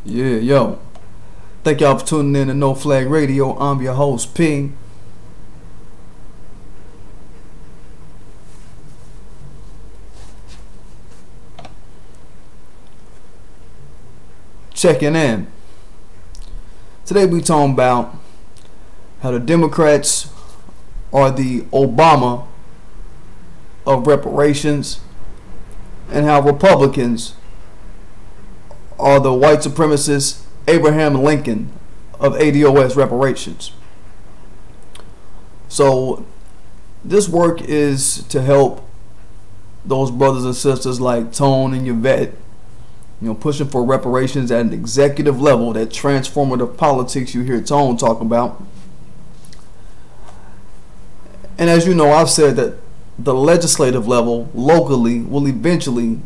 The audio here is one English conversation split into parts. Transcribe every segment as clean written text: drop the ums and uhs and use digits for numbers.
Yeah, yo. Thank y'all for tuning in to No Flag Radio. I'm your host, P. Checking in. Today we talking about how the Democrats are the Obama of reparations and how Republicans are the white supremacist Abraham Lincoln of ADOS reparations. So this work is to help those brothers and sisters like Tone and Yvette, pushing for reparations at an executive level, that transformative politics you hear Tone talk about. And as you know, I've said that the legislative level locally will eventually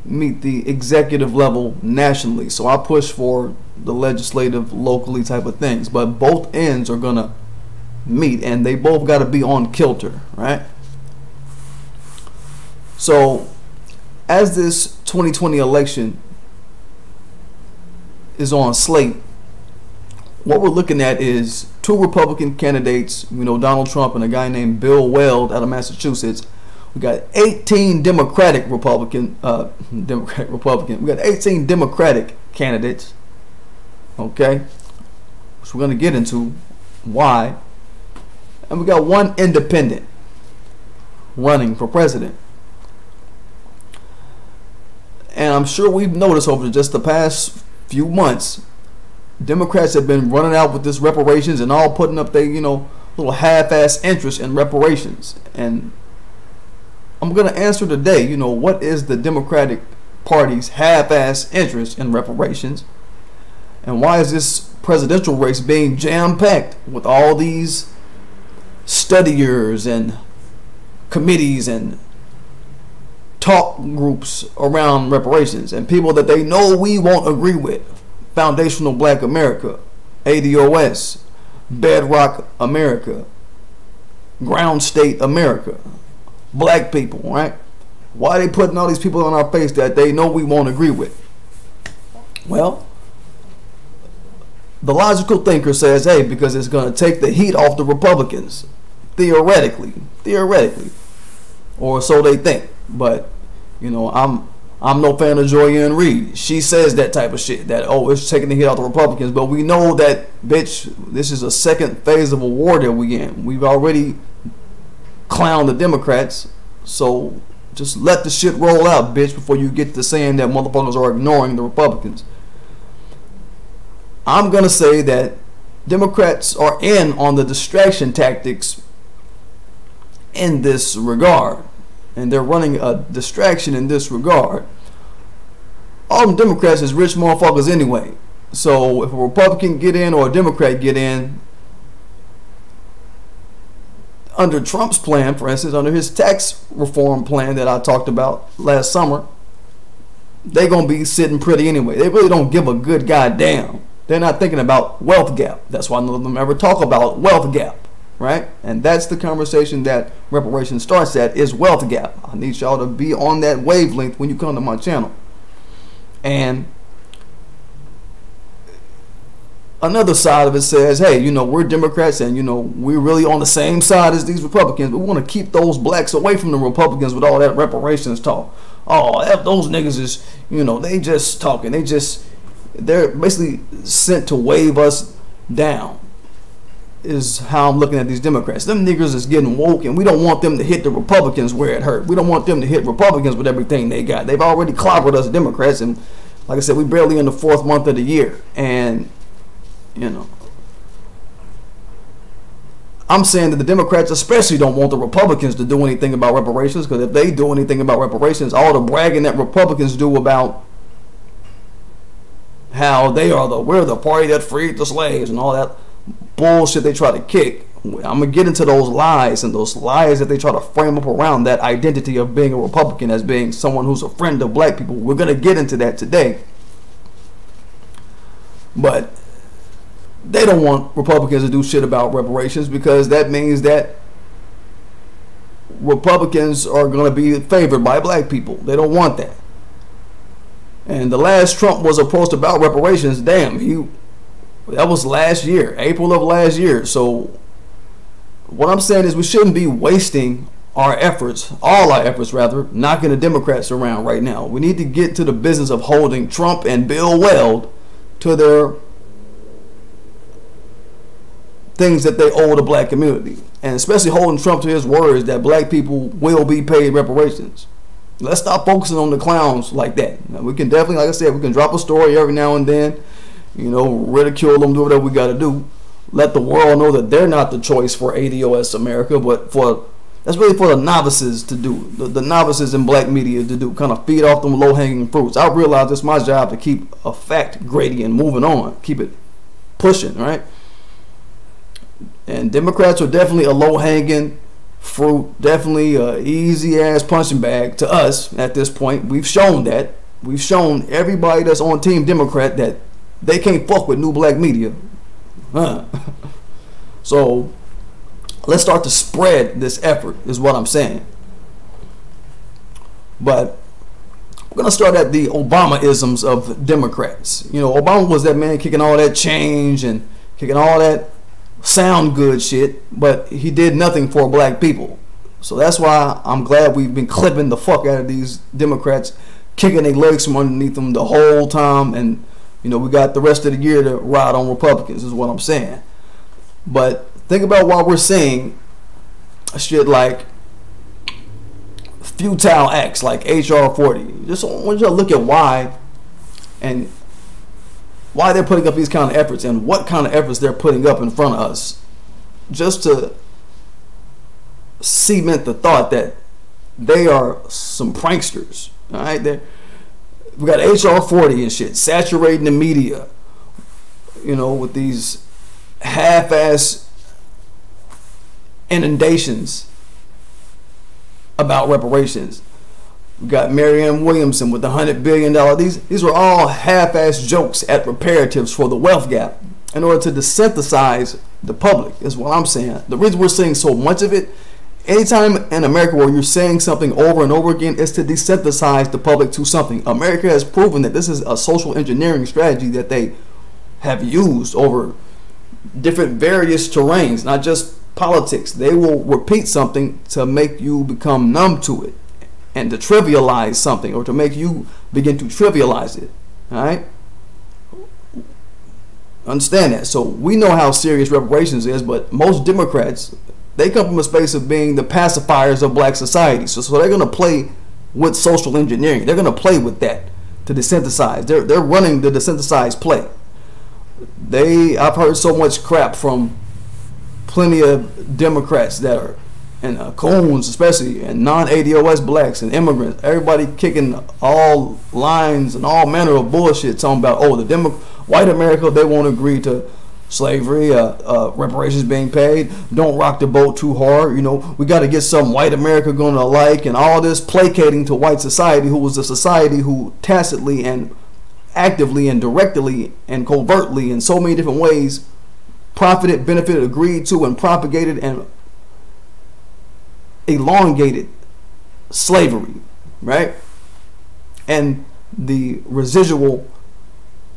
meet the executive level nationally. So I push for the legislative locally type of things, but both ends are gonna meet and they both got to be on kilter, right? So as this 2020 election is on slate, what we're looking at is two Republican candidates, Donald Trump and a guy named Bill Weld out of Massachusetts. We got 18 Democratic Republican. We got 18 Democratic candidates. Okay, which we're gonna get into why. And we got one independent running for president. And I'm sure we've noticed over just the past few months, Democrats have been running out with this reparations and all putting up their, little half-ass interest in reparations. And I'm going to answer today, what is the Democratic Party's half-ass interest in reparations? And why is this presidential race being jam-packed with all these studiers and committees and talk groups around reparations and people that they know we won't agree with? Foundational Black America, ADOS, Bedrock America, Ground State America, black people, right? Why are they putting all these people on our face that they know we won't agree with? Well, the logical thinker says, hey, because it's going to take the heat off the Republicans, theoretically, or so they think. But I'm no fan of Joyanne Reed. She says that type of shit, that, it's taking the hit out the Republicans. But we know that, bitch, this is a second phase of a war that we in. We've already clowned the Democrats. So just let the shit roll out, bitch, before you get to saying that motherfuckers are ignoring the Republicans. I'm going to say that Democrats are in on the distraction tactics in this regard. And they're running a distraction in this regard. All them Democrats is rich motherfuckers anyway. So if a Republican get in or a Democrat get in, under Trump's plan, for instance, under his tax reform plan that I talked about last summer, they're going to be sitting pretty anyway. They really don't give a good goddamn. They're not thinking about wealth gap. That's why none of them ever talk about wealth gap. Right? And that's the conversation that reparations starts at, is wealth gap. I need y'all to be on that wavelength when you come to my channel. And another side of it says, hey, we're Democrats and, we're really on the same side as these Republicans, but we want to keep those blacks away from the Republicans with all that reparations talk. Those niggas is, they just talking. They're basically sent to wave us down, is how I'm looking at these Democrats. Them niggers is getting woke, and we don't want them to hit the Republicans where it hurt. We don't want them to hit Republicans with everything they got. They've already clobbered us Democrats, and like I said, we barely in the 4th month of the year. And, I'm saying that the Democrats especially don't want the Republicans to do anything about reparations, because if they do anything about reparations, all the bragging that Republicans do about how we're the party that freed the slaves and all that bullshit they try to kick. I'm gonna get into those lies and those lies that they try to frame up around that identity of being a Republican as being someone who's a friend of black people. We're gonna get into that today. But they don't want Republicans to do shit about reparations, because that means that Republicans are going to be favored by black people. They don't want that. And the last Trump was approached about reparations, damn, that was last year, April of last year. So what I'm saying is we shouldn't be wasting our efforts, all our efforts rather, knocking the Democrats around right now. We need to get to the business of holding Trump and Bill Weld to their things that they owe the black community, and especially holding Trump to his words that black people will be paid reparations. Let's stop focusing on the clowns like that. Now, we can definitely, like I said, we can drop a story every now and then, you know, ridicule them, do whatever we got to do. Let the world know that they're not the choice for ADOS America, but that's really for the novices to do, the novices in black media to do, kind of feed off them low-hanging fruits. I realize it's my job to keep a fact gradient moving on, keep it pushing, right? And Democrats are definitely a low-hanging fruit, definitely a easy-ass punching bag to us at this point. We've shown that. We've shown everybody that's on Team Democrat that they can't fuck with new black media. So let's start to spread this effort, is what I'm saying. But we're going to start at the Obama-isms of Democrats. You know, Obama was that man kicking all that change and kicking all that sound good shit, but he did nothing for black people. So that's why I'm glad we've been clipping the fuck out of these Democrats, kicking their legs from underneath them the whole time, and you know, we got the rest of the year to ride on Republicans, is what I'm saying. But think about why we're saying shit like futile acts like HR 40. Just want you to look at why and why they're putting up these kind of efforts and what kind of efforts they're putting up in front of us, just to cement the thought that they are some pranksters. All right, we got HR 40 and shit saturating the media, you know, with these half-ass inundations about reparations. We got Marianne Williamson with the $100 billion. These were all half-ass jokes at reparatives for the wealth gap in order to desensitize the public, is what I'm saying. The reason we're seeing so much of it, anytime in America where you're saying something over and over again, is to desensitize the public to something. America has proven that this is a social engineering strategy that they have used over different various terrains, not just politics. They will repeat something to make you become numb to it and to trivialize something, or to make you begin to trivialize it. All right? Understand that. So we know how serious reparations is, but most Democrats, they come from a space of being the pacifiers of black society. So they're going to play with social engineering. They're going to play with that to desensitize. They're running the desensitized play. I've heard so much crap from plenty of Democrats that are, and coons especially, and non-ADOS blacks and immigrants, everybody kicking all lines and all manner of bullshit, talking about, oh, white America, they won't agree to slavery, reparations being paid, don't rock the boat too hard, you know, we got to get some white America going to like, and all this placating to white society, who was a society who tacitly and actively and directly and covertly in so many different ways profited, benefited, agreed to, and propagated and elongated slavery, right? And the residual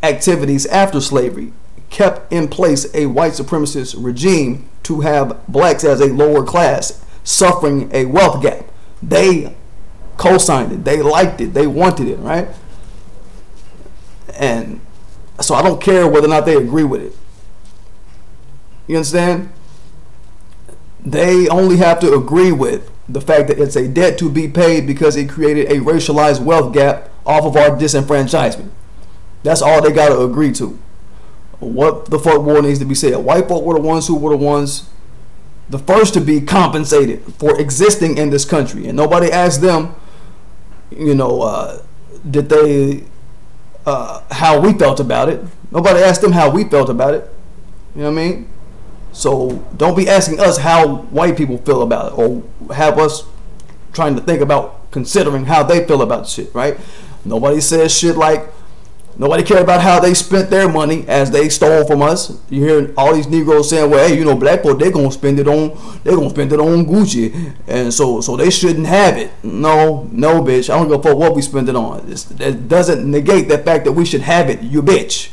activities after slavery kept in place a white supremacist regime to have blacks as a lower class suffering a wealth gap. They co-signed it, they liked it, they wanted it, right? And so I don't care whether or not they agree with it. You understand? They only have to agree with the fact that it's a debt to be paid because it created a racialized wealth gap off of our disenfranchisement. That's all they got to agree to. What the fuck more needs to be said? White folk were the ones who were the first to be compensated for existing in this country, and nobody asked them, you know, did they how we felt about it. Nobody asked them how we felt about it. You know what I mean? So don't be asking us how white people feel about it, or have us trying to think about considering how they feel about shit, right? Nobody says shit like, Nobody cared about how they spent their money as they stole from us. You hear all these Negroes saying, "Well, hey, you know, black folk, they're gonna spend it on Gucci, and so they shouldn't have it." No, bitch. I don't give a fuck what we spend it on. That doesn't negate the fact that we should have it. You bitch.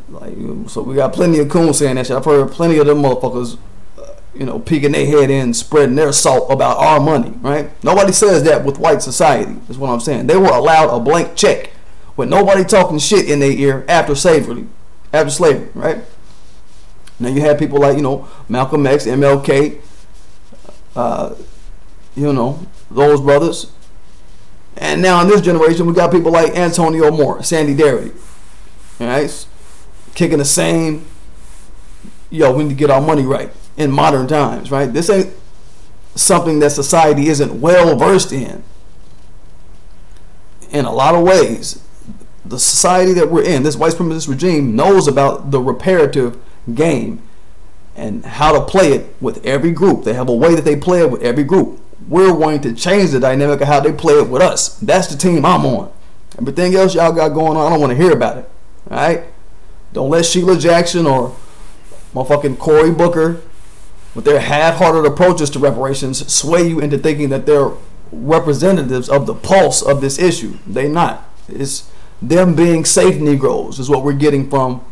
Like, so we got plenty of coons saying that shit. I've heard plenty of them motherfuckers, peeking their head in, spreading their salt about our money. Right? Nobody says that with white society. That's what I'm saying. They were allowed a blank check, with nobody talking shit in their ear after slavery, right? Now you had people like, Malcolm X, MLK, those brothers. And now in this generation, we got people like Antonio Moore, Sandy Darity, right? Kicking the same, we need to get our money right in modern times, right? This ain't something that society isn't well versed in a lot of ways. The society that we're in, this white supremacist regime, knows about the reparative game and how to play it with every group. They have a way that they play it with every group. We're wanting to change the dynamic of how they play it with us. That's the team I'm on. Everything else y'all got going on, I don't want to hear about it. All right? Don't let Sheila Jackson or motherfucking Cory Booker, with their half-hearted approaches to reparations, sway you into thinking that they're representatives of the pulse of this issue. They not. It's them being safe Negroes is what we're getting from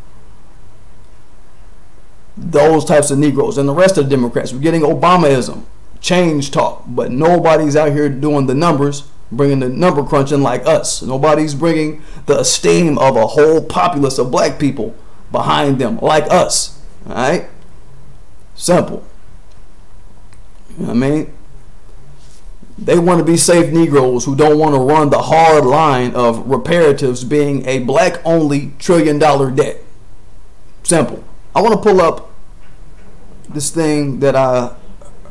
those types of Negroes and the rest of the Democrats. We're getting Obamaism, change talk, but nobody's out here doing the numbers, bringing the number crunching like us. Nobody's bringing the esteem of a whole populace of black people behind them like us. All right? Simple. You know what I mean? They want to be safe Negroes who don't want to run the hard line of reparatives being a black-only trillion-dollar debt. Simple. I want to pull up this thing that I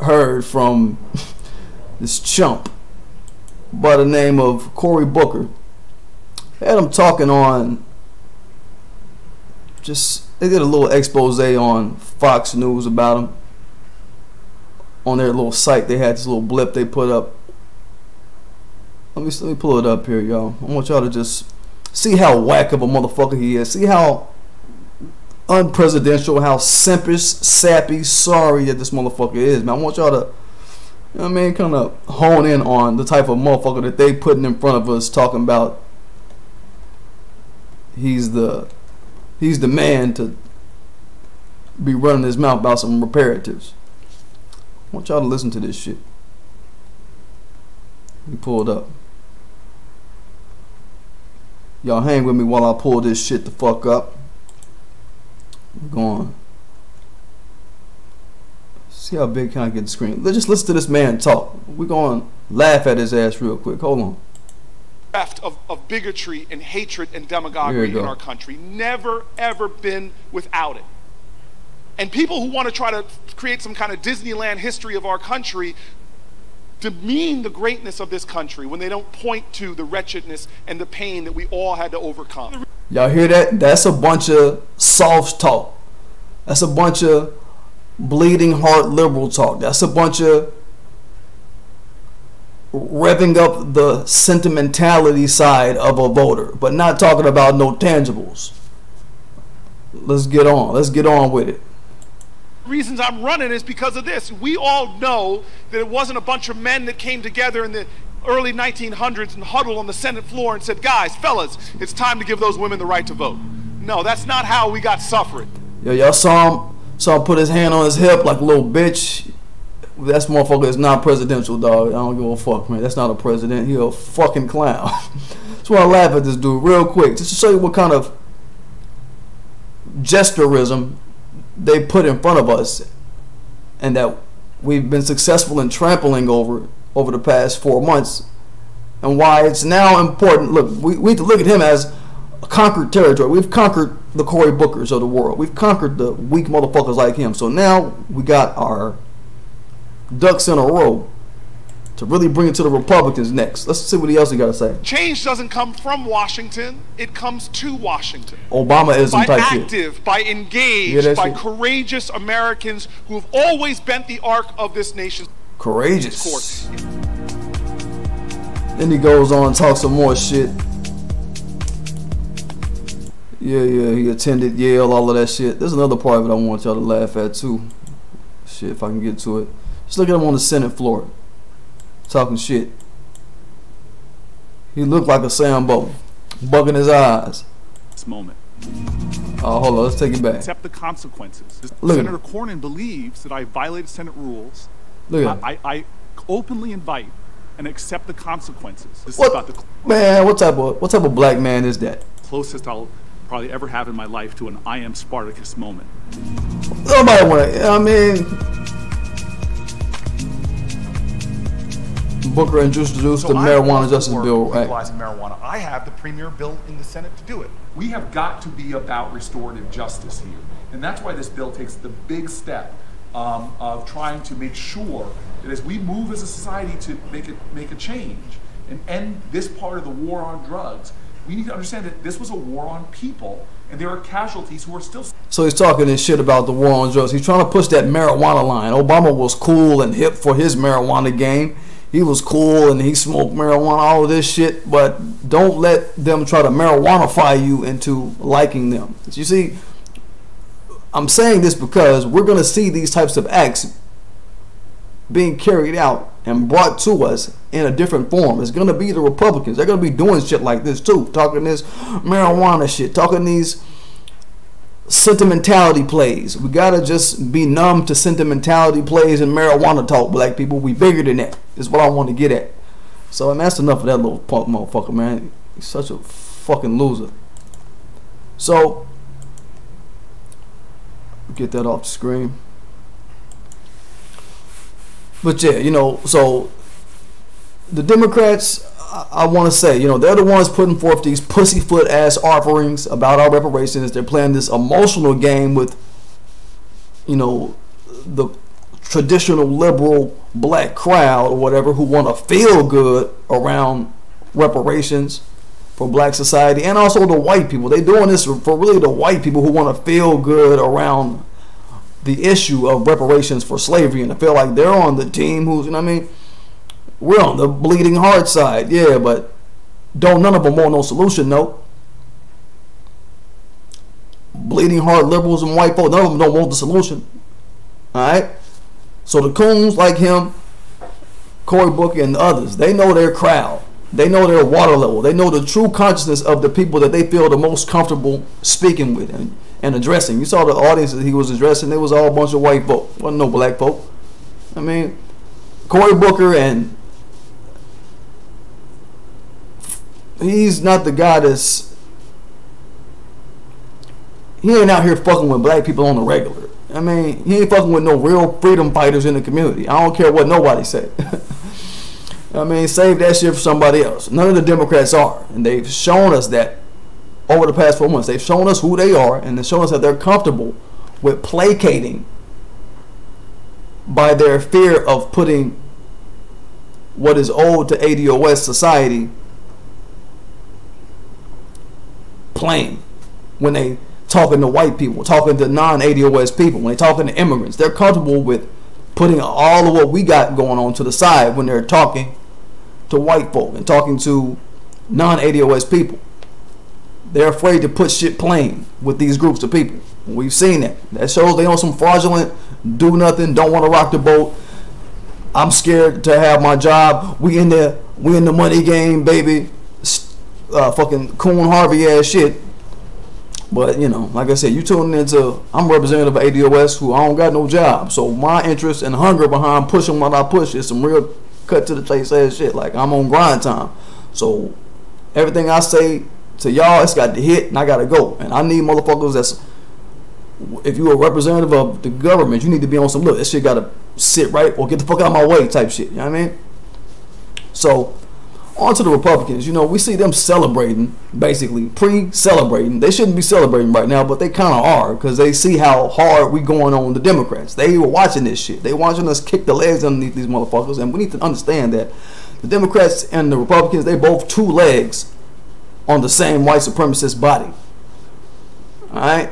heard from this chump by the name of Cory Booker. Had him talking on, they did a little expose on Fox News about him. On their little site, they had this little blip they put up. Let me pull it up here, y'all. I want y'all to just see how whack of a motherfucker he is. See how unpresidential, how simpish, sappy, sorry that this motherfucker is, man. I want y'all to, kind of hone in on the type of motherfucker that they putting in front of us, talking about he's the man to be running his mouth about some reparatives. I want y'all to listen to this shit. Let me pull it up. Y'all hang with me while I pull this shit the fuck up. Go on. See how big can I get the screen? Let's just listen to this man talk. We're going to laugh at his ass real quick. Hold on. Of bigotry and hatred and demagoguery in our country. Never, ever been without it. And people who want to try to create some kind of Disneyland history of our country demean the greatness of this country when they don't point to the wretchedness and the pain that we all had to overcome. Y'all hear that? That's a bunch of soft talk. That's a bunch of bleeding heart liberal talk. That's a bunch of revving up the sentimentality side of a voter, but not talking about no tangibles. Let's get on. Let's get on with it. Reasons I'm running is because of this. We all know that it wasn't a bunch of men that came together in the early 1900s and huddled on the Senate floor and said, "Guys, fellas, it's time to give those women the right to vote." No, that's not how we got suffrage. Yo, y'all saw him put his hand on his hip like a little bitch. That motherfucker is not presidential, dog. I don't give a fuck, man. That's not a president. He a fucking clown. That's why I laugh at this dude real quick, just to show you what kind of gesturism they put in front of us, and that we've been successful in trampling over the past 4 months, and why it's now important. Look, we need to look at him as a conquered territory. We've conquered the Cory Bookers of the world. We've conquered the weak motherfuckers like him. So now we got our ducks in a row to really bring it to the Republicans next. Let's see what else he got to say. Change doesn't come from Washington. It comes to Washington. Obamaism type shit. By active, by engaged, by courageous Americans who have always bent the arc of this nation's courageous course. Then he goes on and talks some more shit. Yeah, he attended Yale, all of that shit. There's another part of it I want y'all to laugh at too. Shit, if I can get to it. Just look at him on the Senate floor, talking shit. He looked like a Sambo, bugging his eyes. This moment. Oh, hold on, let's take it back. Accept the consequences. Look Senator Cornyn believes that I violated Senate rules. Look at I openly invite and accept the consequences. This what? is about the Man, what type of black man is that? closest I'll probably ever have in my life to an I am Spartacus moment. Nobody want to. I mean, Booker introduced the Marijuana Justice Bill. Legalizing marijuana. I have the premier bill in the Senate to do it. We have got to be about restorative justice here. And that's why this bill takes the big step of trying to make sure that as we move as a society to make a change and end this part of the war on drugs, we need to understand that this was a war on people, and there are casualties who are still... So he's talking this shit about the war on drugs. He's trying to push that marijuana line. Obama was cool and hip for his marijuana game. He was cool and he smoked marijuana, all of this shit, but don't let them try to marijuanify you into liking them. You see, I'm saying this because we're going to see these types of acts being carried out and brought to us in a different form. It's going to be the Republicans. They're going to be doing shit like this too, talking this marijuana shit, talking these sentimentality plays. We got to just be numb to sentimentality plays and marijuana talk, black people. We bigger than that is what I want to get at. So, and that's enough of that little punk motherfucker, man. He's such a fucking loser. So, get that off the screen. But yeah, you know, so the Democrats, I want to say, you know, they're the ones putting forth these pussyfoot ass offerings about our reparations. They're playing this emotional game with, you know, the traditional liberal black crowd or whatever who want to feel good around reparations for black society, and also the white people. They're doing this for really the white people who want to feel good around the issue of reparations for slavery and to feel like they're on the team who's, you know what I mean? We're on the bleeding heart side, yeah, but don't none of them want no solution, no. Bleeding heart liberals and white folks, none of them don't want the solution. Alright? So the coons like him, Cory Booker and the others, they know their crowd. They know their water level. They know the true consciousness of the people that they feel the most comfortable speaking with and addressing. You saw the audience that he was addressing, it was all a bunch of white folk. Wasn't no black folk. I mean, Cory Booker, and he's not the guy that's, he ain't out here fucking with black people on the regular. I mean, he ain't fucking with no real freedom fighters in the community. I don't care what nobody say. I mean, save that shit for somebody else. None of the Democrats are, and they've shown us that over the past 4 months. They've shown us who they are, and they've shown us that they're comfortable with placating by their fear of putting what is owed to ADOS society plain. When they talking to white people, talking to non-ADOS people, when they talking to immigrants, they're comfortable with putting all of what we got going on to the side when they're talking to white folk and talking to non-ADOS people. They're afraid to put shit plain with these groups of people. We've seen that. That shows they on some fraudulent, do nothing, don't want to rock the boat. I'm scared to have my job. We in the money game, baby. Fucking Coon Harvey ass shit. But you know, like I said, you tuning into, I'm representative of ADOS who I don't got no job. So my interest and hunger behind pushing what I push is some real cut to the chase ass shit. Like I'm on grind time. So everything I say to y'all, it's got to hit and I gotta go. And I need motherfuckers that's, if you're a representative of the government, you need to be on some, look, that shit gotta sit right or get the fuck out of my way type shit. You know what I mean? So on to the Republicans. You know, we see them celebrating, basically pre-celebrating. They shouldn't be celebrating right now, but they kind of are, because they see how hard we going on the Democrats. They were watching this shit. They watching us kick the legs underneath these motherfuckers, and we need to understand that the Democrats and the Republicans, they both two legs on the same white supremacist body. Alright?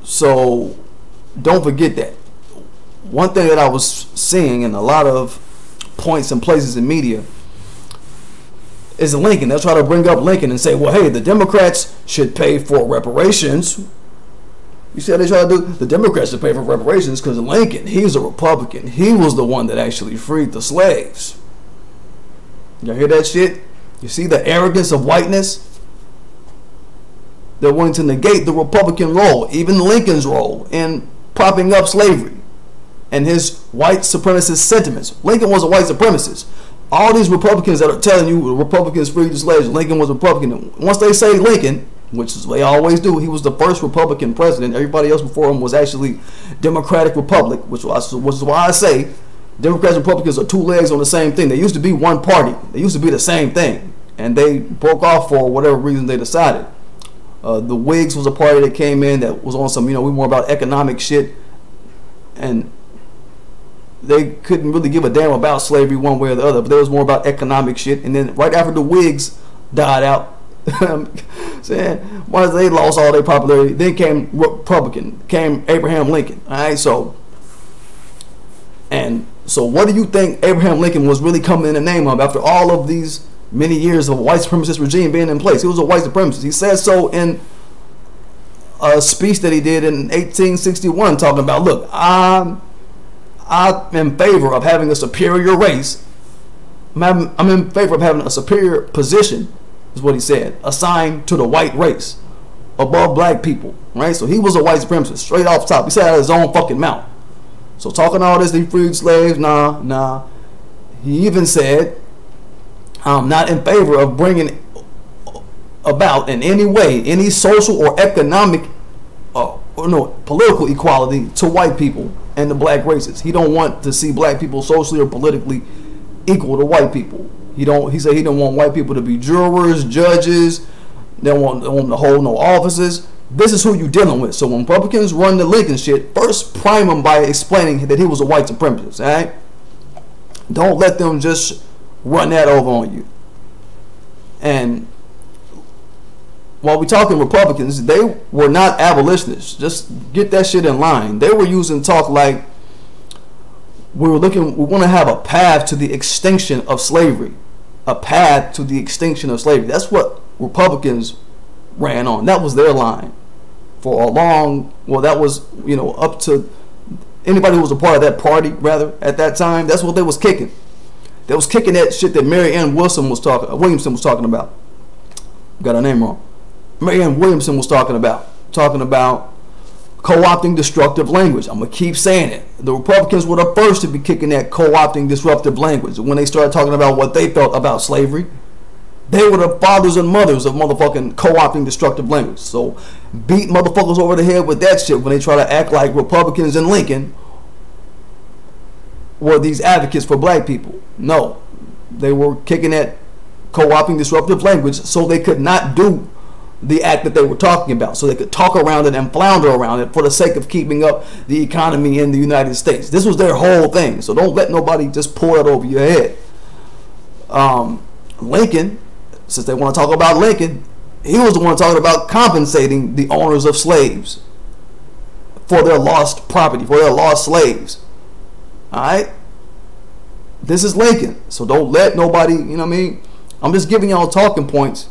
So don't forget that. One thing that I was seeing in a lot of points and places in media, is Lincoln. They'll try to bring up Lincoln and say, well, hey, the Democrats should pay for reparations. You see how they try to do? The Democrats should pay for reparations because Lincoln, he's a Republican. He was the one that actually freed the slaves. Y'all hear that shit? You see the arrogance of whiteness? They're wanting to negate the Republican role, even Lincoln's role in propping up slavery and his white supremacist sentiments. Lincoln was a white supremacist. All these Republicans that are telling you the Republicans freed the slaves, Lincoln was a Republican. Once they say Lincoln, which is what they always do, he was the first Republican president. Everybody else before him was actually Democratic Republic, which is why I say Democrats and Republicans are two legs on the same thing. They used to be one party. They used to be the same thing. And they broke off for whatever reason they decided. The Whigs was a party that came in that was on some, we more about economic shit. And they couldn't really give a damn about slavery one way or the other, but there was more about economic shit. And then right after the Whigs died out, saying once they lost all their popularity, then came Republican, came Abraham Lincoln. All right, so what do you think Abraham Lincoln was really coming in the name of after all of these many years of white supremacist regime being in place? He was a white supremacist. He said so in a speech that he did in 1861, talking about, look, I'm in favor of having a superior race. I'm in favor of having a superior position, is what he said, assigned to the white race above black people, right? So he was a white supremacist, straight off the top. He said it out of his own fucking mouth. So talking all this, he freed slaves, nah. He even said, I'm not in favor of bringing about in any way any social or economic political equality to white people and the black races. He don't want to see black people socially or politically equal to white people. He said he don't want white people to be jurors, judges. They don't want them to hold no offices. This is who you dealing with. So when Republicans run the Lincoln shit, first prime him by explaining that he was a white supremacist. All right? Don't let them just run that over on you. And while we're talking Republicans, they were not abolitionists. Just get that shit in line. They were using talk like we want to have a path to the extinction of slavery. A path to the extinction of slavery. That's what Republicans ran on. That was their line for a long, that was, up to anybody who was a part of that party, rather, at that time. That's what they was kicking. They was kicking that shit that Marianne Williamson was talking about. Got her name wrong. Marianne Williamson was talking about co-opting disruptive language. I'm going to keep saying it. The Republicans were the first to be kicking that co-opting disruptive language. When they started talking about what they felt about slavery, they were the fathers and mothers of motherfucking co-opting destructive language. So beat motherfuckers over the head with that shit when they try to act like Republicans and Lincoln were these advocates for black people. No, they were kicking that co-opting disruptive language so they could not do the act that they were talking about, so they could talk around it and flounder around it for the sake of keeping up the economy in the United States. This was their whole thing. So don't let nobody just pour it over your head. Lincoln, since they want to talk about Lincoln, he was the one talking about compensating the owners of slaves for their lost property, for their lost slaves. Alright? This is Lincoln. So don't let nobody, I'm just giving y'all talking points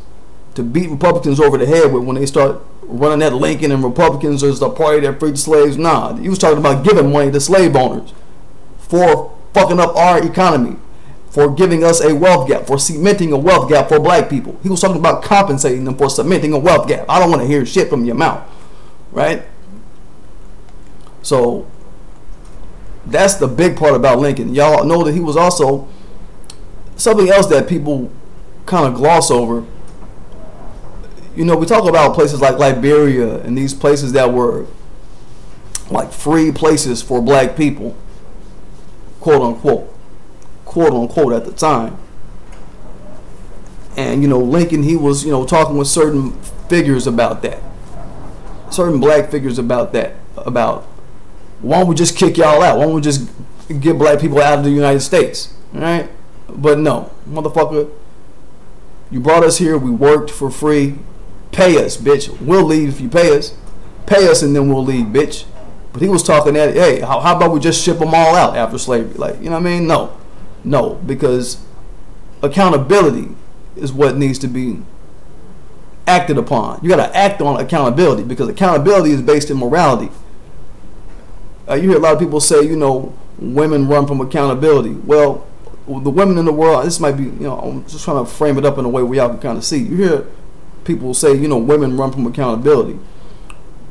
to beat Republicans over the head with when they start running that Lincoln and Republicans is the party that freed slaves. Nah, he was talking about giving money to slave owners for fucking up our economy, for giving us a wealth gap, for cementing a wealth gap for black people. He was talking about compensating them for cementing a wealth gap. I don't want to hear shit from your mouth, right? So that's the big part about Lincoln. Y'all know that he was also something else that people kind of gloss over. We talk about places like Liberia and these places that were like free places for black people, quote unquote at the time. And Lincoln, he was talking with certain figures about that, certain black figures about that, about why don't we just kick y'all out? Why don't we just get black people out of the United States? All right? But no, motherfucker, you brought us here, we worked for free. Pay us, bitch. We'll leave if you pay us. Pay us and then we'll leave, bitch. But he was talking that, hey, how about we just ship them all out after slavery? Like, No, because accountability is what needs to be acted upon. You got to act on accountability, because accountability is based in morality. You hear a lot of people say, you know, women run from accountability. Well, the women in the world, this might be, you know, I'm just trying to frame it up in a way where y'all can kind of see. You hear people say, you know, women run from accountability.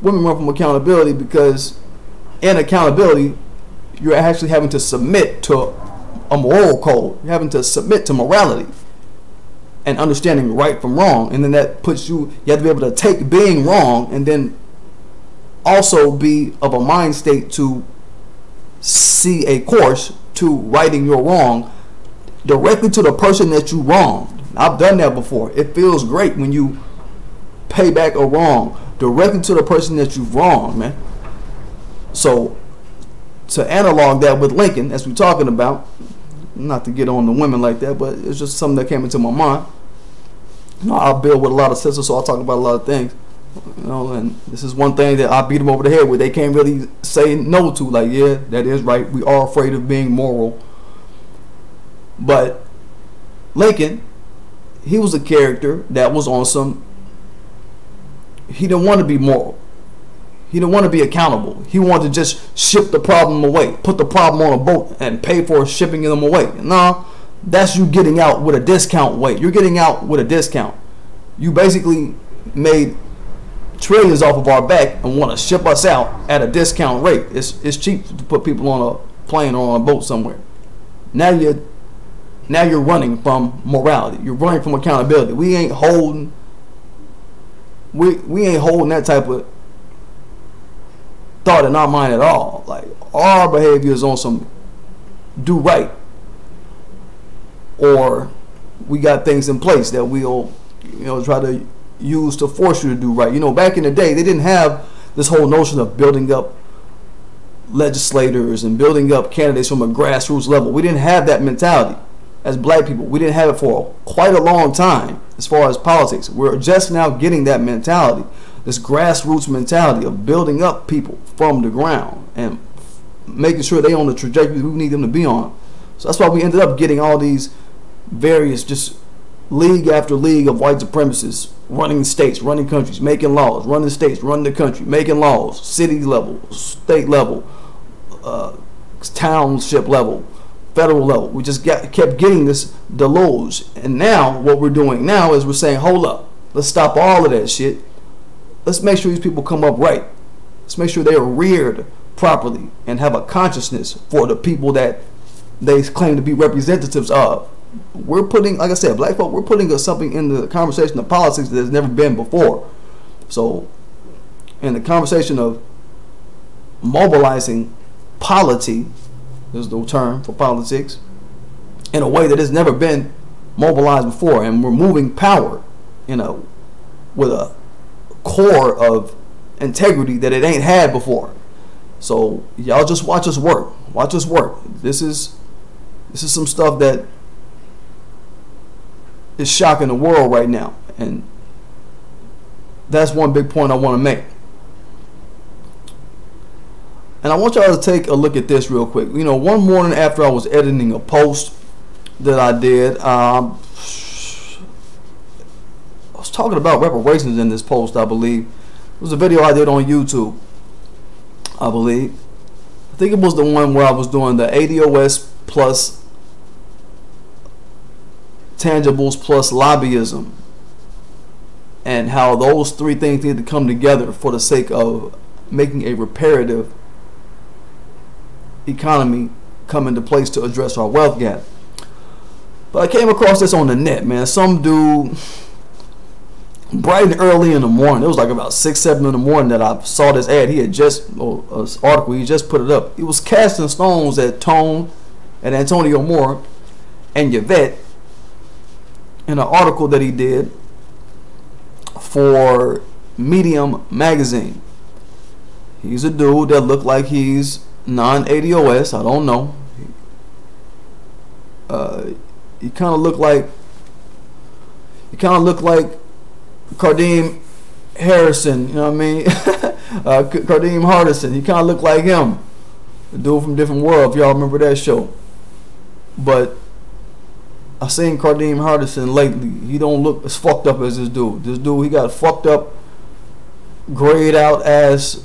Women run from accountability because in accountability, you're actually having to submit to a moral code. You're having to submit to morality and understanding right from wrong. And then that puts you have to be able to take being wrong and then also be of a mind state to see a course to righting your wrong directly to the person that you wronged. I've done that before. It feels great when you pay back a wrong directly to the person that you've wronged, man. So to analog that with Lincoln, as we're talking about, not to get on the women like that, but it's just something that came into my mind. You know, I build with a lot of sisters, so I'll talk about a lot of things. You know, and this is one thing that I beat them over the head with. They can't really say no to. Like, yeah, that is right. We are afraid of being moral. But Lincoln, he was a character that was on some. He didn't want to be moral. He didn't want to be accountable. He wanted to just ship the problem away, put the problem on a boat, and pay for shipping them away. No, that's you getting out with a discount rate. You're getting out with a discount. You basically made trillions off of our back and want to ship us out at a discount rate. It's cheap to put people on a plane or on a boat somewhere. Now you're running from morality. You're running from accountability. We ain't holding that type of thought in our mind at all. Like, our behavior is on some do right, or we got things in place that we'll, you know, try to use to force you to do right. You know, back in the day, they didn't have this whole notion of building up legislators and building up candidates from a grassroots level. We didn't have that mentality as black people. We didn't have it for quite a long time as far as politics. We're just now getting that mentality, this grassroots mentality of building up people from the ground and making sure they on the trajectory we need them to be on. So that's why we ended up getting all these various, just league after league of white supremacists running states, running countries, making laws, running states, running the country, making laws, city level, state level, township level, federal level. We just kept getting this deluge. And now what we're doing now is we're saying, hold up, let's stop all of that shit. Let's make sure these people come up right. Let's make sure they are reared properly and have a consciousness for the people that they claim to be representatives of. We're putting, like I said, black folk, we're putting something in the conversation of politics that has never been before. So in the conversation of mobilizing polity, is the term for politics, in a way that has never been mobilized before, and we're moving power with a core of integrity that it ain't had before. So y'all just watch us work. Watch us work. This is some stuff that is shocking the world right now, and that's one big point I want to make. And I want y'all to take a look at this real quick. You know, one morning after I was editing a post that I did, I was talking about reparations in this post, I believe. It was a video I did on YouTube, I believe. I think it was the one where I was doing the ADOS plus tangibles plus lobbyism, and how those three things need to come together for the sake of making a reparative economy come into place to address our wealth gap. But I came across this on the net, man. Some dude, bright and early in the morning, it was like about 6, 7 in the morning that I saw this ad. He had just, article, he just put it up. He was casting stones at Tone and Antonio Moore and Yvette in an article that he did for Medium magazine. He's a dude that looked like he's non-ADOS. I don't know. He kind of looked like Cardeem Harrison. You know what I mean? Cardeem Hardison. He kind of looked like him. The dude from Different World, if y'all remember that show. But I seen Kareem Hardison lately. He don't look as fucked up as this dude. This dude, he got fucked up, grayed out ass,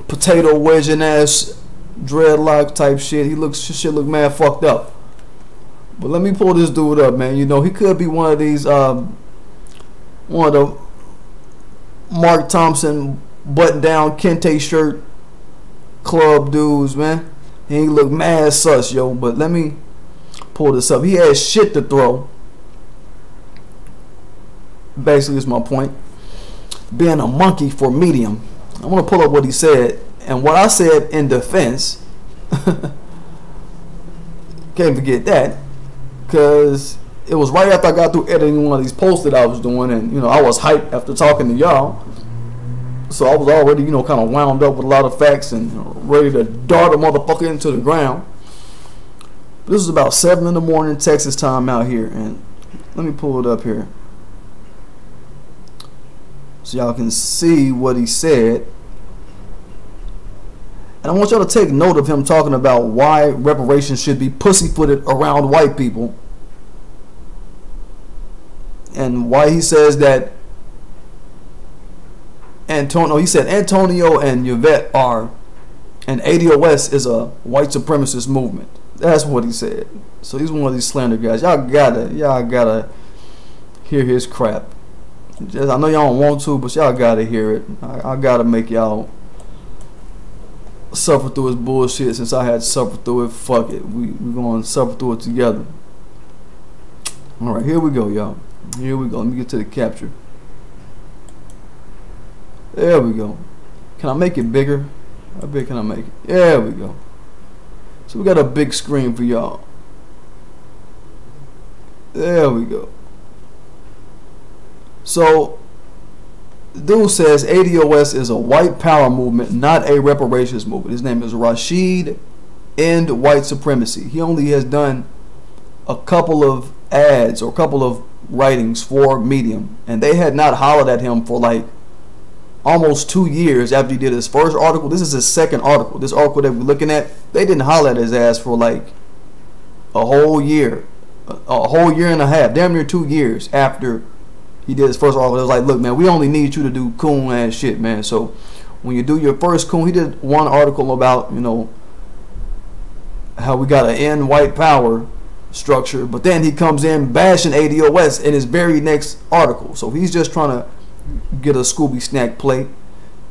potato wedging ass, dreadlock type shit. Shit look mad fucked up. But let me pull this dude up, man. You know, he could be one of these, one of the Mark Thompson button down kente shirt club dudes, man. He look mad sus, yo. But let me pull this up. He has shit to throw. Basically, is my point. Being a monkey for medium. I want to pull up what he said. And what I said in defense. Can't forget that. Because it was right after I got through editing one of these posts that I was doing. And, you know, I was hyped after talking to y'all. So I was already, you know, kind of wound up with a lot of facts and ready to dart a motherfucker into the ground. But this is about 7 in the morning Texas time out here. And let me pull it up here so y'all can see what he said. And I want y'all to take note of him talking about why reparations should be pussyfooted around white people. And why he says that he said Antonio and Yvette are, and ADOS is a white supremacist movement. That's what he said. So he's one of these slander guys. Y'all gotta hear his crap. I know y'all don't want to, but y'all gotta hear it. I gotta make y'all suffer through his bullshit since I had to suffer through it. Fuck it. We're gonna suffer through it together. Alright, here we go, y'all. Here we go. Let me get to the capture. There we go. Can I make it bigger? How big can I make it? There we go. So we got a big screen for y'all. There we go. So dude says ADOS is a white power movement, not a reparations movement. His name is Rashid End White Supremacy. He only has done a couple of ads or a couple of writings for Medium, and they had not hollered at him for like almost 2 years after he did his first article. This is his second article. This article that we're looking at, they didn't holler at his ass for like a whole year and a half, damn near 2 years after he did his first article. It was like, look, man, we only need you to do coon ass shit, man. So when you do your first coon, he did one article about, you know, how we got to end white power structure, but then he comes in bashing ADOS in his very next article. So he's just trying to get a Scooby snack plate,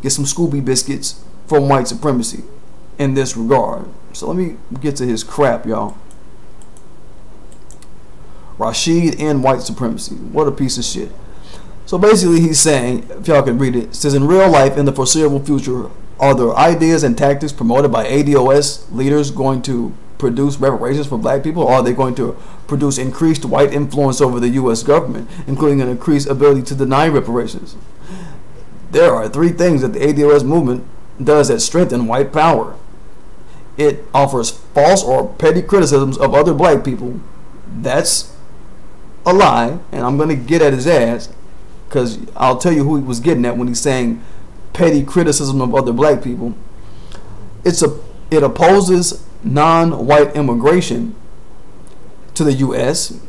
get some Scooby biscuits from white supremacy in this regard. So let me get to his crap, y'all. Rashid and white supremacy. What a piece of shit. So basically he's saying, if y'all can read it, says in real life, in the foreseeable future, are there ideas and tactics promoted by ADOS leaders going to produce reparations for black people, or are they going to produce increased white influence over the U.S. government, including an increased ability to deny reparations? There are 3 things that the ADOS movement does that strengthen white power. It offers false or petty criticisms of other black people. That's a lie, and I'm going to get at his ass, because I'll tell you who he was getting at when he's saying petty criticism of other black people. It opposes non-white immigration to the U.S.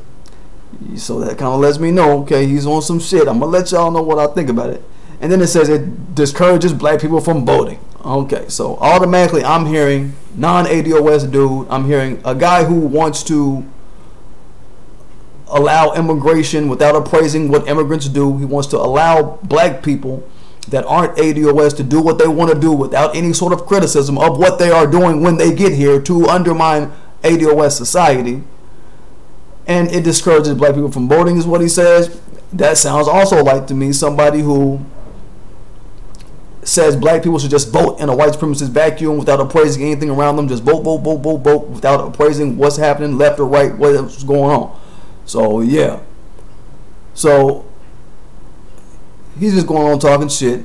So that kind of lets me know, okay, he's on some shit. I'm going to let y'all know what I think about it. And then it says it discourages black people from voting. Okay, so automatically I'm hearing non-ADOS dude. I'm hearing a guy who wants to allow immigration without appraising what immigrants do. He wants to allow black people that aren't ADOS to do what they want to do without any sort of criticism of what they are doing when they get here to undermine ADOS society. And it discourages black people from voting is what he says. That sounds also like to me somebody who says black people should just vote in a white supremacist vacuum without appraising anything around them. Just vote, vote, vote, vote, vote without appraising what's happening left or right, what's going on. So yeah. So he's just going on talking shit.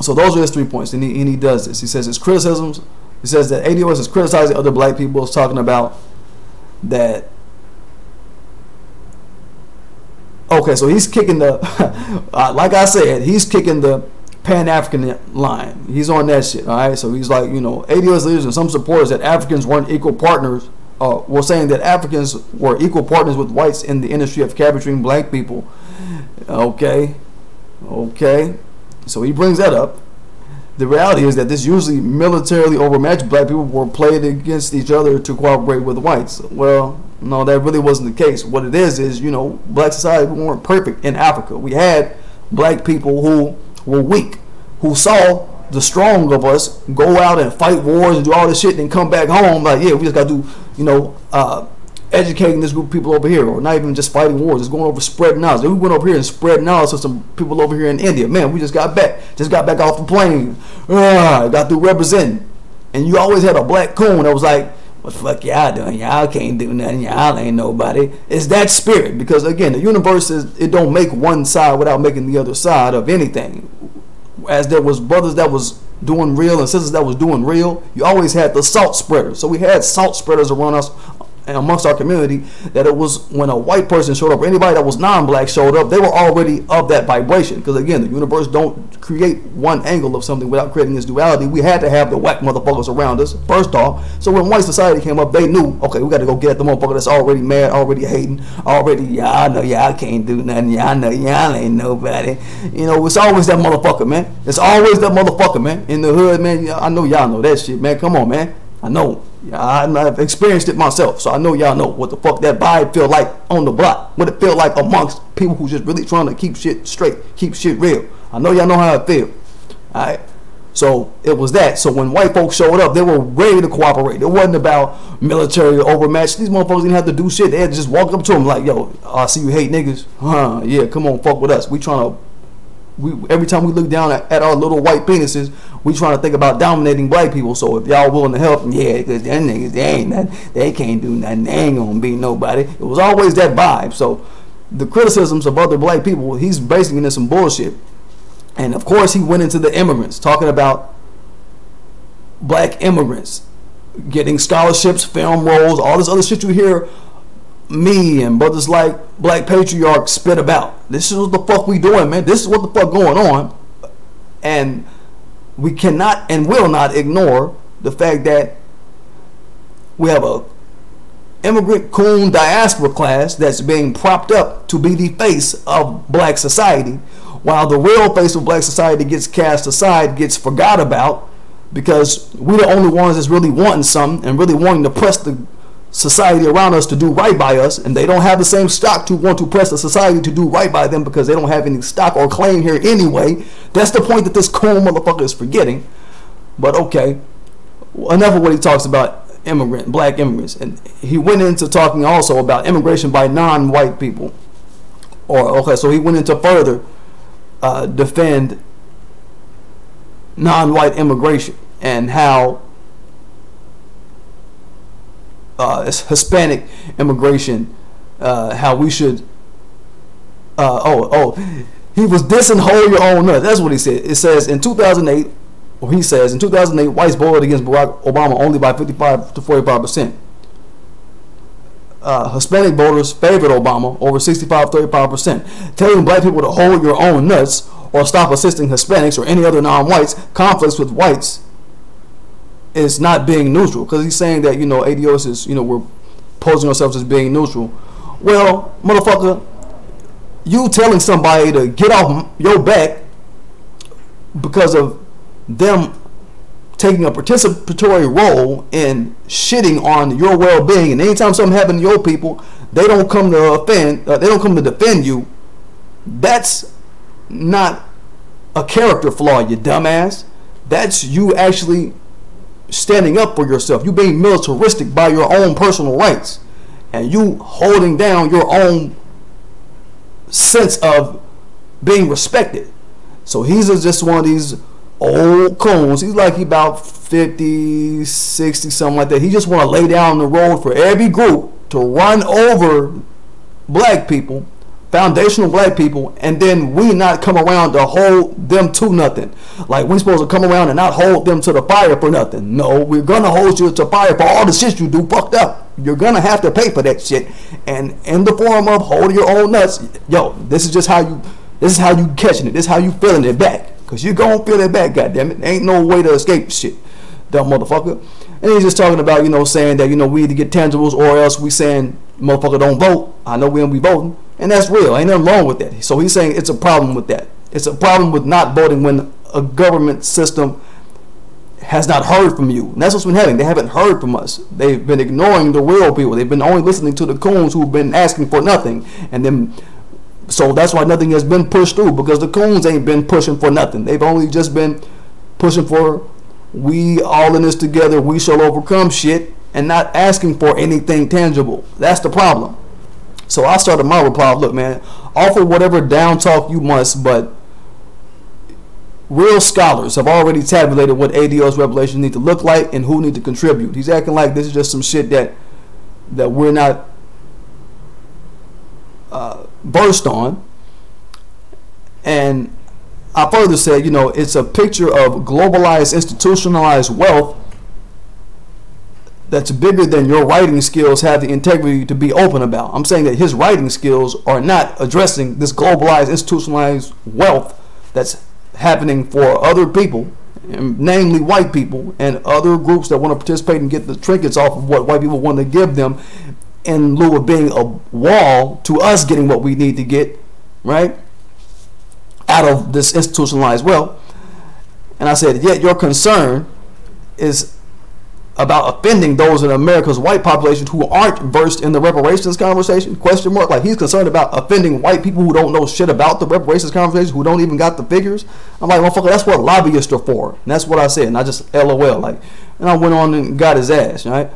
So those are his 3 points, and he does this. He says his criticisms. He says that ADOS is criticizing other black people. Is talking about that. Okay, so he's kicking the, like I said, he's kicking the Pan-African line. He's on that shit, all right? So he's like, you know, ADOS leaders and some supporters that Africans weren't equal partners, were saying that Africans were equal partners with whites in the industry of capturing black people. Okay. So he brings that up. The reality is that this usually militarily overmatched black people were played against each other to cooperate with whites. Well, no, that really wasn't the case. What it is, you know, black society, we weren't perfect in Africa. We had black people who were weak, who saw the strong of us go out and fight wars and do all this shit and then come back home like, yeah, we just got to do, you know, educating this group of people over here, or not even just fighting wars, just going over spreading knowledge. We went over here and spread knowledge to some people over here in India. Man, we just got back off the plane, got through representing. And you always had a black coon that was like, what the fuck y'all doing? Y'all can't do nothing. Y'all ain't nobody. It's that spirit, because again, the universe is, it don't make one side without making the other side of anything. As there was brothers that was doing real and sisters that was doing real, you always had the salt spreaders. So we had salt spreaders around us and amongst our community, that it was when a white person showed up, or anybody that was non-black showed up, they were already of that vibration. Because again, the universe don't create one angle of something without creating this duality. We had to have the whack motherfuckers around us first off. So when white society came up, they knew, okay, we got to go get the motherfucker that's already mad, already hating, already, y'all know y'all can't do nothing, y'all know y'all ain't nobody. You know, it's always that motherfucker, man. It's always that motherfucker, man. In the hood, man, I know y'all know that shit, man. Come on, man. I know. I've experienced it myself, so I know y'all know what the fuck that vibe feel like on the block, what it feel like amongst people who just really trying to keep shit straight, keep shit real. I know y'all know how it feel. Alright, so it was that. So when white folks showed up, they were ready to cooperate. It wasn't about military overmatch. These motherfuckers didn't have to do shit. They had to just walk up to them like, yo, I see you hate niggas, yeah, come on, fuck with us. We trying to, every time we look down at our little white penises, we trying to think about dominating black people. So if y'all willing to help, yeah, because them niggas, they can't do nothing, they ain't gonna be nobody. It was always that vibe. So the criticisms of other black people, he's basing it in some bullshit. And of course he went into the immigrants, talking about black immigrants getting scholarships, film roles, all this other shit you hear me and brothers like Black Patriarch spit about. This is what the fuck we doing, man. This is what the fuck going on. And we cannot and will not ignore the fact that we have a immigrant coon diaspora class that's being propped up to be the face of black society, while the real face of black society gets cast aside, gets forgot about, because we're the only ones that's really wanting something and really wanting to press the society around us to do right by us, and they don't have the same stock to want to press the society to do right by them because they don't have any stock or claim here anyway. That's the point that this cool motherfucker is forgetting. But okay, enough of what he talks about black immigrants. And he went into talking also about immigration by non-white people. So he went into further defend non-white immigration and how Hispanic immigration, how we should he was dissing hold your own nuts. That's what he said. It says in 2008, or he says in 2008, whites voted against Barack Obama only by 55 to 45%. Hispanic voters favored Obama over 65-35%. Telling black people to hold your own nuts or stop assisting Hispanics or any other non-whites conflicts with whites is not being neutral, because he's saying that, you know, ADOS is, you know, we're posing ourselves as being neutral. Well, motherfucker, you telling somebody to get off your back because of them taking a participatory role in shitting on your well-being, and anytime something happens to your people, they don't come to offend, they don't come to defend you. That's not a character flaw, you dumbass. That's you actually standing up for yourself. You being militaristic by your own personal rights, and you holding down your own sense of being respected. So he's just one of these old coons. He's like he about 50, 60, something like that. He just want to lay down the road for every group to run over black people, foundational black people, and then we not come around to hold them to nothing. Like we supposed to come around and not hold them to the fire for nothing. No, we're gonna hold you to fire for all the shit you do fucked up. You're gonna have to pay for that shit, and in the form of holding your own nuts. Yo, this is how you catching it. This is how you feeling it back. Because you gon' feel it back, goddammit. Ain't no way to escape shit, dumb motherfucker. And he's just talking about, saying that, we need to get tangibles or else we saying, motherfucker, don't vote. I know we don't be voting. And that's real. Ain't nothing wrong with that. So he's saying it's a problem with that. It's a problem with not voting when a government system has not heard from you. And that's what's been happening. They haven't heard from us. They've been ignoring the real people. They've been only listening to the coons who've been asking for nothing. And then, so that's why nothing has been pushed through, because the coons ain't been pushing for nothing. They've only just been pushing for, we all in this together, we shall overcome shit, and not asking for anything tangible. That's the problem. So I started my reply, look, man, offer whatever down talk you must, but real scholars have already tabulated what ADO's revelations need to look like and who need to contribute. He's acting like this is just some shit that we're not versed on. And I further said, it's a picture of globalized, institutionalized wealth that's bigger than your writing skills have the integrity to be open about. I'm saying that his writing skills are not addressing this globalized, institutionalized wealth that's happening for other people, namely white people and other groups that want to participate and get the trinkets off of what white people want to give them in lieu of being a wall to us getting what we need to get, right, out of this institutionalized wealth. And I said, yet your concern is about offending those in America's white population who aren't versed in the reparations conversation, question mark. Like, he's concerned about offending white people who don't know shit about the reparations conversation, who don't even got the figures. I'm like, motherfucker, that's what lobbyists are for. And that's what I said, and I just LOL, like, and I went on and got his ass, right?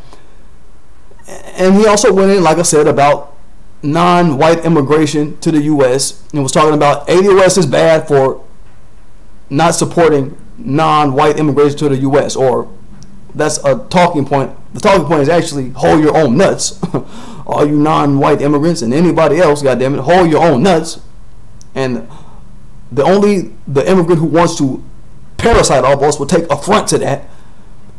And he also went in, like I said, about non-white immigration to the U.S. and was talking about ADOS is bad for not supporting non-white immigration to the U.S. or that's a talking point. The talking point is actually hold your own nuts. All you non-white immigrants and anybody else, goddammit, hold your own nuts. And the immigrant who wants to parasite all of us will take affront to that.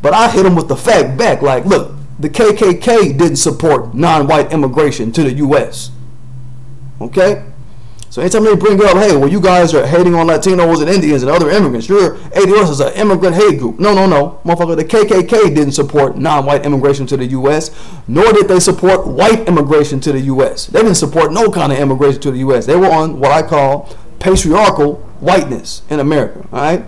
But I hit him with the fact back, like, look, the KKK didn't support non-white immigration to the U.S. Okay? So anytime they bring up, hey, well, you guys are hating on Latinos and Indians and other immigrants, your ADOS is an immigrant hate group. No. Motherfucker, the KKK didn't support non-white immigration to the U.S., nor did they support white immigration to the U.S. They didn't support no kind of immigration to the U.S. They were on what I call patriarchal whiteness in America, all right?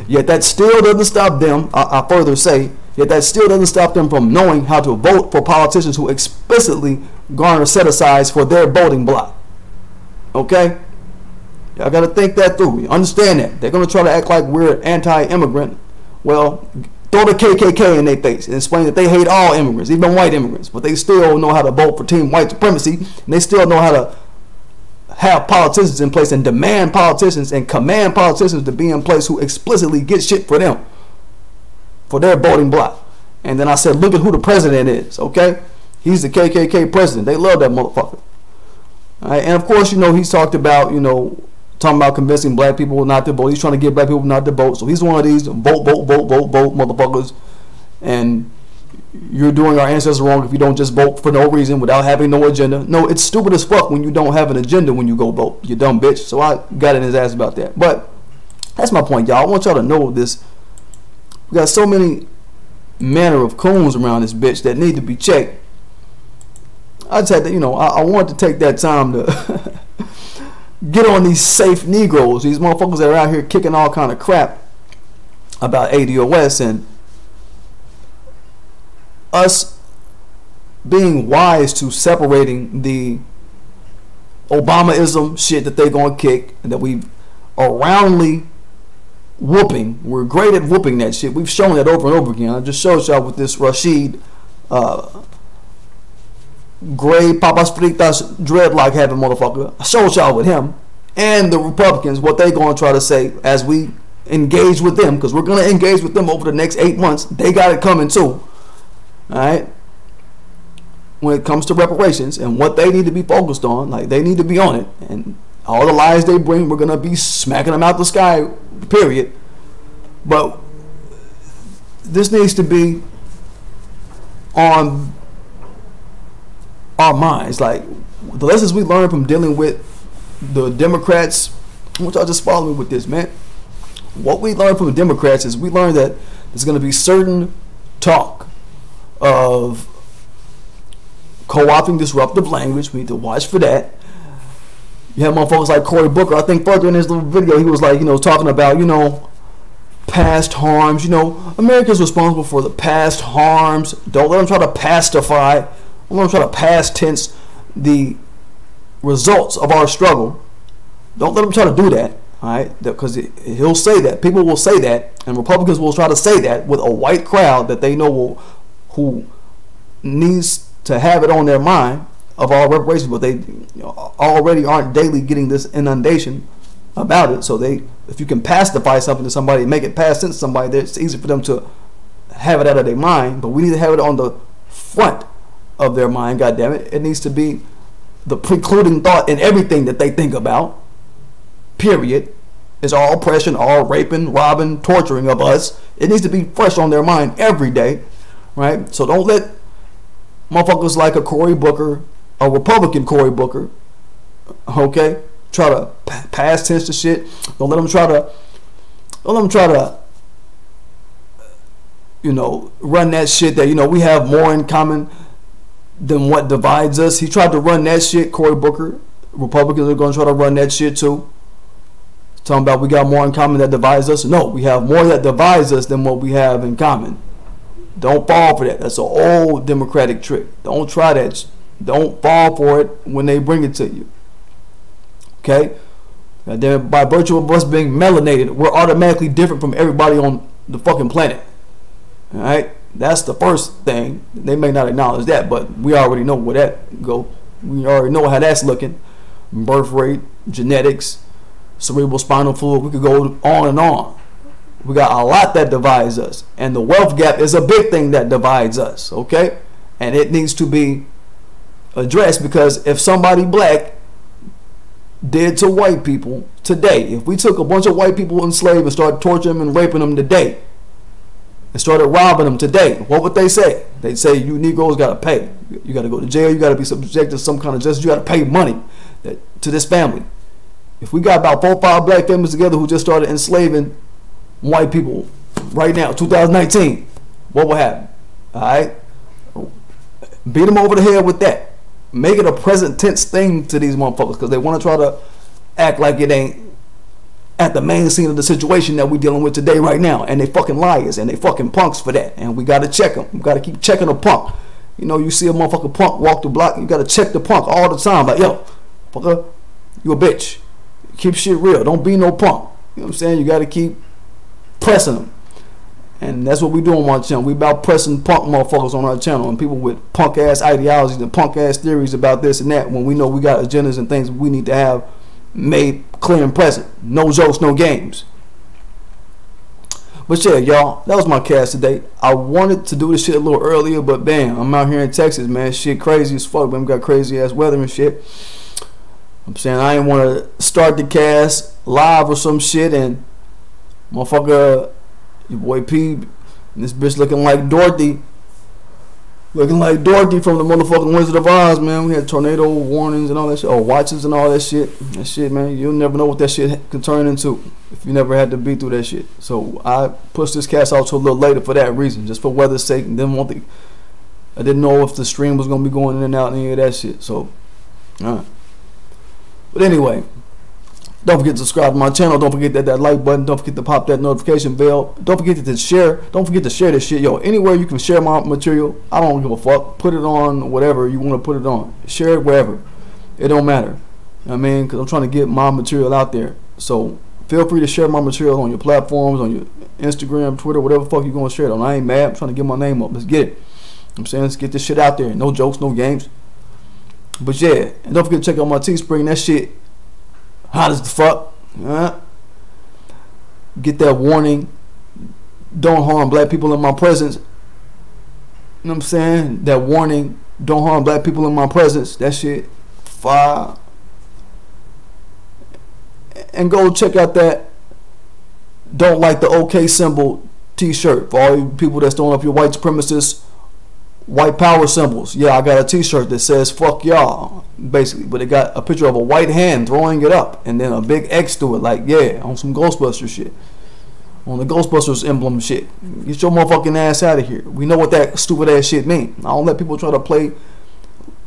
Yet that still doesn't stop them, I further say, yet that still doesn't stop them from knowing how to vote for politicians who explicitly garner set-asides for their voting bloc. Okay? Y'all got to think that through. You understand that. They're going to try to act like we're anti-immigrant. Well, throw the KKK in their face and explain that they hate all immigrants, even white immigrants, but they still know how to vote for team white supremacy, and they still know how to have politicians in place and demand politicians and command politicians to be in place who explicitly get shit for them, for their voting bloc. And then I said, look at who the president is, okay? He's the KKK president. They love that motherfucker. All right? And of course, he's talked about, talking about convincing black people not to vote. He's trying to get black people not to vote. So he's one of these vote motherfuckers. And you're doing our ancestors wrong if you don't just vote for no reason without having no agenda. No, it's stupid as fuck when you don't have an agenda when you go vote, you dumb bitch. So I got in his ass about that. But that's my point, y'all. I want y'all to know this. We got so many manner of coons around this bitch that need to be checked. I just had to, I wanted to take that time to get on these safe Negroes, these motherfuckers that are out here kicking all kind of crap about ADOS, and us being wise to separating the Obamaism shit that they're going to kick and that we are roundly whooping. We're great at whooping that shit. We've shown that over and over again. I just showed y'all with this Rashid gray papas fritas dreadlock having motherfucker. I showed y'all with him and the Republicans what they going to try to say as we engage with them, because we're going to engage with them over the next 8 months. They got it coming too. Alright, when it comes to reparations and what they need to be focused on, like, they need to be on it, and all the lies they bring, we're gonna be smacking them out the sky, period. But this needs to be on our minds. Like, the lessons we learned from dealing with the Democrats, I want y'all just follow me with this, man. what we learned from the Democrats is we learned that there's going to be certain talk of co-opting disruptive language. We need to watch for that. You have motherfuckers like Cory Booker. I think further in his little video, he was like, talking about, past harms. America's responsible for the past harms. Don't let them try to pacify. Don't let them try to past tense the results of our struggle. Don't let him try to do that, all right? Because he'll say that. People will say that, and Republicans will try to say that with a white crowd that they know who needs to have it on their mind of all reparations, but they already aren't daily getting this inundation about it. So if you can pacify something to somebody, make it pass into somebody, it's easy for them to have it out of their mind. But we need to have it on the front of their mind. God damn it! It needs to be the precluding thought in everything that they think about. Period. Is all oppression, all raping, robbing, torturing of us. It needs to be fresh on their mind every day, right? So don't let motherfuckers like a Cory Booker, a Republican Cory Booker, okay, try to past tense the shit. Don't let them try to run that shit that we have more in common than what divides us. He tried to run that shit, Cory Booker. Republicans are going to try to run that shit too. Talking about we got more in common that divides us. No, we have more that divides us than what we have in common. Don't fall for that. That's an old Democratic trick. Don't try that. Don't fall for it when they bring it to you. Okay? Then by virtue of us being melanated, we're automatically different from everybody on the fucking planet. Alright? That's the first thing. They may not acknowledge that, but we already know where that go. We already know how that's looking. Birth rate, genetics, cerebral spinal fluid. We could go on and on. We got a lot that divides us. And the wealth gap is a big thing that divides us. Okay? And it needs to be addressed, because if somebody black did to white people today, if we took a bunch of white people enslaved and started torturing them and raping them today and started robbing them today, what would they say? They'd say, you Negroes got to pay. You got to go to jail. You got to be subjected to some kind of justice. You got to pay money to this family. If we got about 4 or 5 black families together who just started enslaving white people right now, 2019, what will happen? All right? Beat them over the head with that. Make it a present tense thing to these motherfuckers, because they want to try to act like it ain't at the main scene of the situation that we're dealing with today right now. And they fucking liars and they fucking punks for that. And we got to check them. We got to keep checking a punk. You see a motherfucking punk walk the block, you got to check the punk all the time. Like, yo, fucker, you a bitch. Keep shit real. Don't be no punk. You know what I'm saying? You got to keep pressing them. And that's what we do on our channel. We about pressing punk motherfuckers on our channel, and people with punk ass ideologies and punk ass theories about this and that, when we know we got agendas and things we need to have made clear and present. No jokes, no games. But yeah, y'all, that was my cast today. I wanted to do this shit a little earlier, but bam, I'm out here in Texas, man. Shit crazy as fuck, man. We got crazy ass weather and shit. I'm saying I didn't want to start the cast live or some shit, and motherfucker, your boy P, and this bitch looking like Dorothy. Looking like Dorothy from the motherfucking Wizard of Oz, man. We had tornado warnings and all that shit, or watches and all that shit. That shit, man, you'll never know what that shit can turn into if you never had to be through that shit. So I pushed this cast out to a little later for that reason, just for weather's sake. And I didn't know if the stream was gonna be going in and out and any of that shit. So, alright. But anyway, don't forget to subscribe to my channel. Don't forget that like button. Don't forget to pop that notification bell. Don't forget to share. Don't forget to share this shit. Yo, anywhere you can share my material, I don't give a fuck. Put it on whatever you want to put it on. Share it wherever. It don't matter. I mean, because I'm trying to get my material out there. So feel free to share my material on your platforms, on your Instagram, Twitter, whatever the fuck you're going to share it on. I ain't mad. I'm trying to get my name up. Let's get it. I'm saying, let's get this shit out there. No jokes, no games. But yeah, and don't forget to check out my Teespring. That shit hot as the fuck. Get that warning. Don't harm black people in my presence. You know what I'm saying? That warning. Don't harm black people in my presence. That shit fire. And go check out that don't like the OK symbol t-shirt for all you people that's throwing up your white supremacist white power symbols. Yeah, I got a t-shirt that says fuck y'all, basically, but it got a picture of a white hand throwing it up and then a big X to it, like, yeah, on some Ghostbuster shit. on the Ghostbusters emblem shit. Get your motherfucking ass out of here. We know what that stupid ass shit mean. I don't let people try to play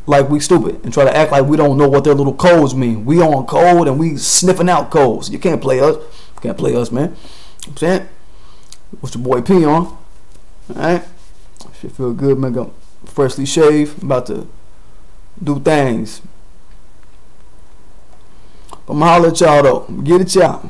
like we stupid and try to act like we don't know what their little codes mean. We on code and we sniffing out codes. You can't play us. You can't play us, man. I'm saying, what's your boy P on? Alright? Shit feel good, man. Got freshly shaved. About to do things. I'ma holler at y'all though. Get it, y'all.